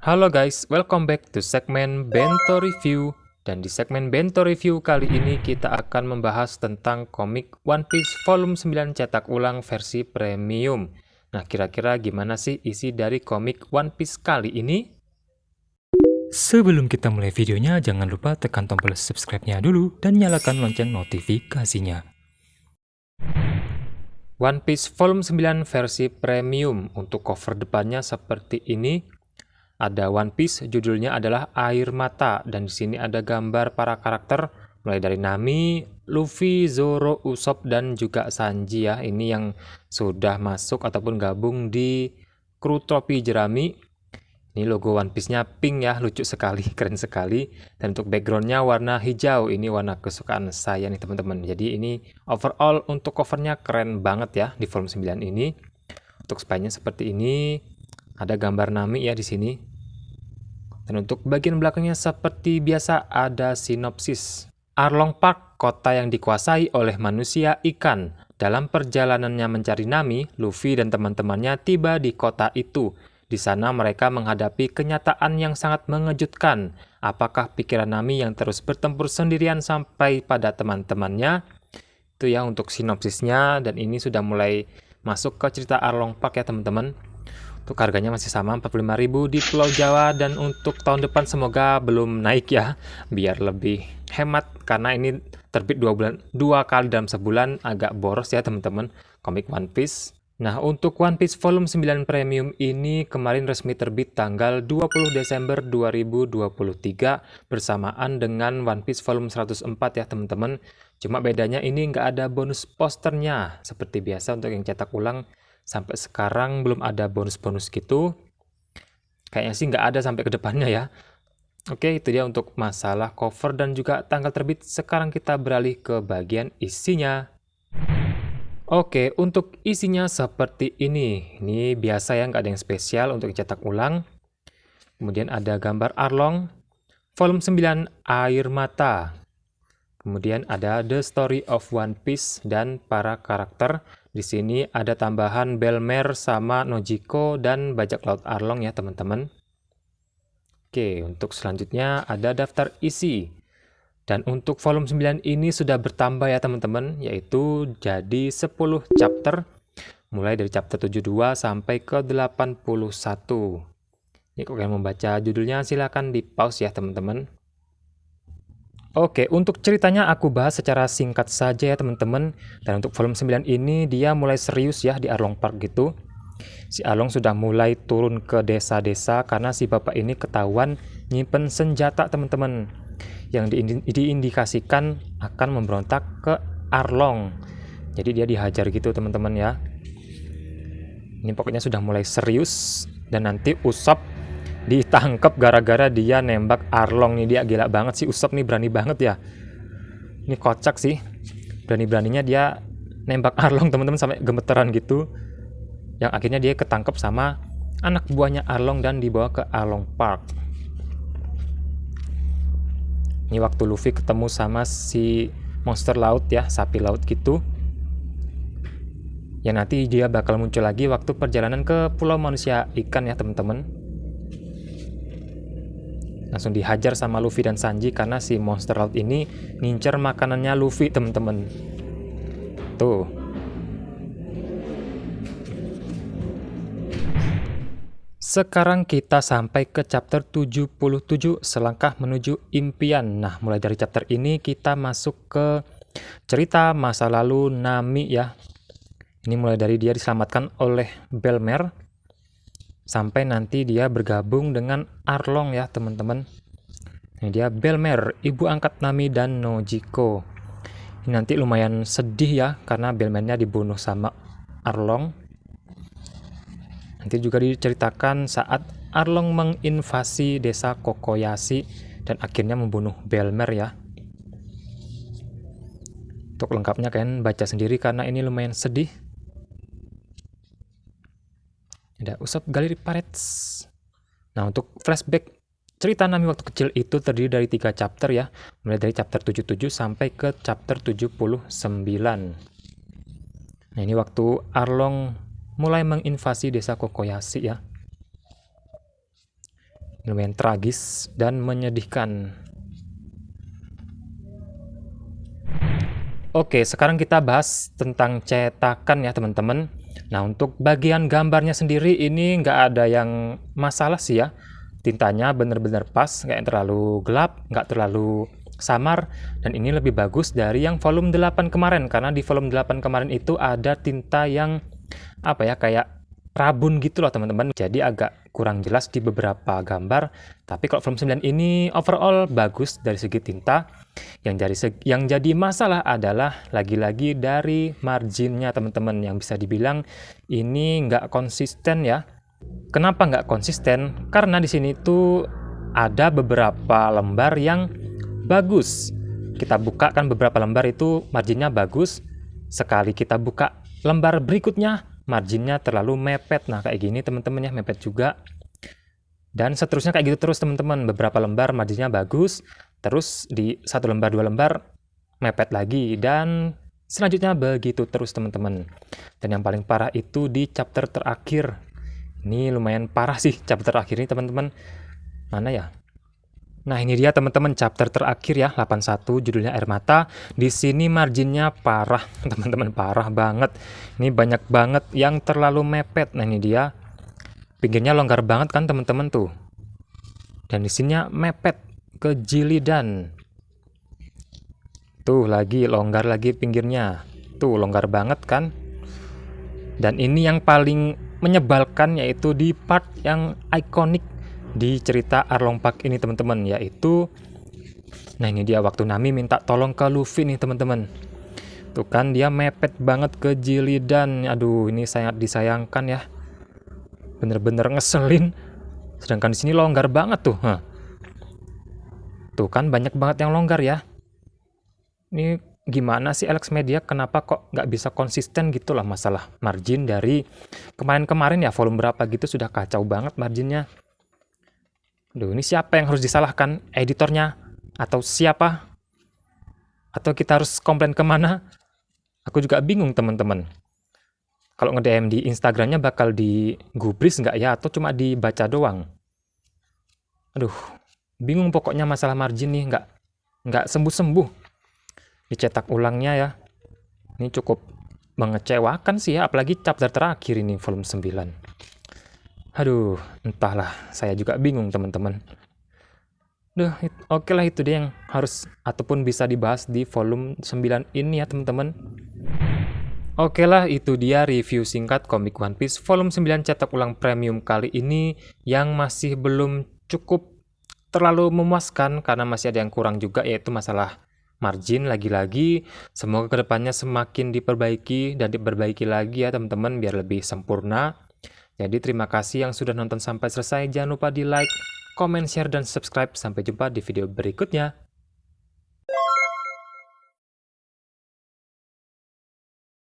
Halo guys, welcome back to segmen Bento Review. Dan di segmen Bento Review kali ini kita akan membahas tentang komik One Piece volume 9 cetak ulang versi premium. Nah, kira-kira gimana sih isi dari komik One Piece kali ini? Sebelum kita mulai videonya, jangan lupa tekan tombol subscribe-nya dulu dan nyalakan lonceng notifikasinya. One Piece volume 9 versi premium. Untuk cover depannya seperti ini. Ada One Piece, judulnya adalah Air Mata, dan di sini ada gambar para karakter mulai dari Nami, Luffy, Zoro, Usopp, dan juga Sanji ya. Ini yang sudah masuk ataupun gabung di kru topi jerami. Ini logo One Piece-nya pink ya, lucu sekali, keren sekali. Dan untuk background-nya warna hijau, ini warna kesukaan saya nih teman-teman. Jadi ini overall untuk covernya keren banget ya di volume 9 ini. Untuk spine-nya seperti ini. Ada gambar Nami ya di sini. Dan untuk bagian belakangnya seperti biasa ada sinopsis. Arlong Park, kota yang dikuasai oleh manusia ikan. Dalam perjalanannya mencari Nami, Luffy dan teman-temannya tiba di kota itu. Di sana mereka menghadapi kenyataan yang sangat mengejutkan. Apakah pikiran Nami yang terus bertempur sendirian sampai pada teman-temannya? Itu ya untuk sinopsisnya, dan ini sudah mulai masuk ke cerita Arlong Park ya teman-teman. Untuk harganya masih sama 45.000 di Pulau Jawa, dan untuk tahun depan semoga belum naik ya, biar lebih hemat karena ini terbit 2 kali dalam sebulan, agak boros ya teman-teman komik One Piece. Nah, untuk One Piece volume 9 premium ini kemarin resmi terbit tanggal 20 Desember 2023 bersamaan dengan One Piece volume 104 ya teman-teman. Cuma bedanya ini nggak ada bonus posternya seperti biasa. Untuk yang cetak ulang sampai sekarang belum ada bonus-bonus gitu. Kayaknya sih nggak ada sampai ke depannya ya. Oke, itu dia untuk masalah cover dan juga tanggal terbit. Sekarang kita beralih ke bagian isinya. Oke, untuk isinya seperti ini. Ini biasa ya, nggak ada yang spesial untuk cetak ulang. Kemudian ada gambar Arlong, volume 9 Air Mata. Kemudian ada The Story of One Piece dan para karakter. Di sini ada tambahan Belmer sama Nojiko dan bajak laut Arlong ya teman-teman. Oke, untuk selanjutnya ada daftar isi. Dan untuk volume 9 ini sudah bertambah ya teman-teman, yaitu jadi 10 chapter. Mulai dari chapter 72 sampai ke 81. Ini kalau kalian membaca judulnya silahkan di pause ya teman-teman. Oke, untuk ceritanya aku bahas secara singkat saja ya teman-teman. Dan untuk volume 9 ini dia mulai serius ya di Arlong Park gitu. Si Arlong sudah mulai turun ke desa-desa karena si bapak ini ketahuan nyimpen senjata teman-teman. Yang diindikasikan akan memberontak ke Arlong. Jadi dia dihajar gitu teman-teman ya. Ini pokoknya sudah mulai serius. Dan nanti Usopp ditangkap gara-gara dia nembak Arlong nih. Dia gila banget sih, Usopp nih berani banget ya. Ini kocak sih, berani-beraninya dia nembak Arlong teman-teman sampai gemeteran gitu. Yang akhirnya dia ketangkep sama anak buahnya Arlong dan dibawa ke Arlong Park. Ini waktu Luffy ketemu sama si monster laut ya, sapi laut gitu. Ya nanti dia bakal muncul lagi waktu perjalanan ke pulau manusia ikan ya teman-teman. Langsung dihajar sama Luffy dan Sanji karena si monster laut ini ngincer makanannya Luffy teman-teman. Tuh. Sekarang kita sampai ke chapter 77, selangkah menuju impian. Nah, mulai dari chapter ini kita masuk ke cerita masa lalu Nami ya. Ini mulai dari dia diselamatkan oleh Belmer sampai nanti dia bergabung dengan Arlong ya teman-teman. Ini dia Belmer, ibu angkat Nami dan Nojiko. Ini nanti lumayan sedih ya karena Belmernya dibunuh sama Arlong. Nanti juga diceritakan saat Arlong menginvasi desa Kokoyashi dan akhirnya membunuh Belmer ya. Untuk lengkapnya kalian baca sendiri karena ini lumayan sedih. Ada Usopp Gallery Pirates. Nah, untuk flashback cerita Nami waktu kecil itu terdiri dari 3 chapter ya. Mulai dari chapter 77 sampai ke chapter 79. Nah, ini waktu Arlong mulai menginvasi desa Kokoyashi ya. lumayan tragis dan menyedihkan. Oke, sekarang kita bahas tentang cetakan ya teman-teman. Nah, untuk bagian gambarnya sendiri ini nggak ada yang masalah sih ya. Tintanya bener-bener pas, nggak yang terlalu gelap, nggak terlalu samar, dan ini lebih bagus dari yang volume 8 kemarin, karena di volume 8 kemarin itu ada tinta yang apa ya, kayak rabun gitu loh teman-teman, jadi agak kurang jelas di beberapa gambar. Tapi kalau volume 9 ini overall bagus dari segi tinta. Yang jadi masalah adalah lagi-lagi dari marginnya teman-teman, yang bisa dibilang ini nggak konsisten ya. Kenapa nggak konsisten? Karena di sini tuh ada beberapa lembar yang bagus. Kita buka kan beberapa lembar itu marginnya bagus. Sekali kita buka lembar berikutnya, marginnya terlalu mepet. Nah, kayak gini teman-teman ya, mepet juga. Dan seterusnya kayak gitu terus teman-teman. Beberapa lembar marginnya bagus, terus di satu lembar, dua lembar mepet lagi, dan selanjutnya begitu terus teman-teman. Dan yang paling parah itu di chapter terakhir. Ini lumayan parah sih chapter terakhir ini teman-teman. Mana ya? Nah, ini dia teman-teman chapter terakhir ya, 81, judulnya Air Mata. Di sini marginnya parah, teman-teman, parah banget. Ini banyak banget yang terlalu mepet. Nah, ini dia. Pinggirnya longgar banget kan teman-teman tuh. Dan di sininya mepet ke jilidan. Tuh lagi longgar lagi pinggirnya. Tuh longgar banget kan. Dan ini yang paling menyebalkan yaitu di part yang ikonik di cerita Arlong Park ini teman-teman, yaitu nah ini dia waktu Nami minta tolong ke Luffy nih teman-teman. Tuh kan dia mepet banget ke jilidan. Aduh, ini sangat disayangkan ya. Bener-bener ngeselin. Sedangkan di sini longgar banget tuh. Tuh kan banyak banget yang longgar ya. Ini gimana sih Alex Media, kenapa kok nggak bisa konsisten gitu lah masalah margin dari kemarin-kemarin ya, volume berapa gitu sudah kacau banget marginnya. Duh, ini siapa yang harus disalahkan? Editornya? Atau siapa? Atau kita harus komplain kemana? Aku juga bingung teman-teman. Kalau nge-DM di Instagramnya bakal digubris nggak ya? Atau cuma dibaca doang? Aduh, bingung pokoknya masalah margin nih. Nggak sembuh-sembuh. Dicetak ulangnya ya. Ini cukup mengecewakan sih ya. Apalagi chapter terakhir ini, volume 9. Aduh, entahlah. Saya juga bingung teman-teman. Duh, oke lah, itu dia yang harus ataupun bisa dibahas di volume 9 ini ya teman-teman. Oke lah, itu dia review singkat komik One Piece volume 9 cetak ulang premium kali ini, yang masih belum cukup terlalu memuaskan karena masih ada yang kurang juga, yaitu masalah margin lagi-lagi. Semoga kedepannya semakin diperbaiki dan diperbaiki lagi ya teman-teman, biar lebih sempurna. Jadi terima kasih yang sudah nonton sampai selesai. Jangan lupa di like, comment, share, dan subscribe. Sampai jumpa di video berikutnya.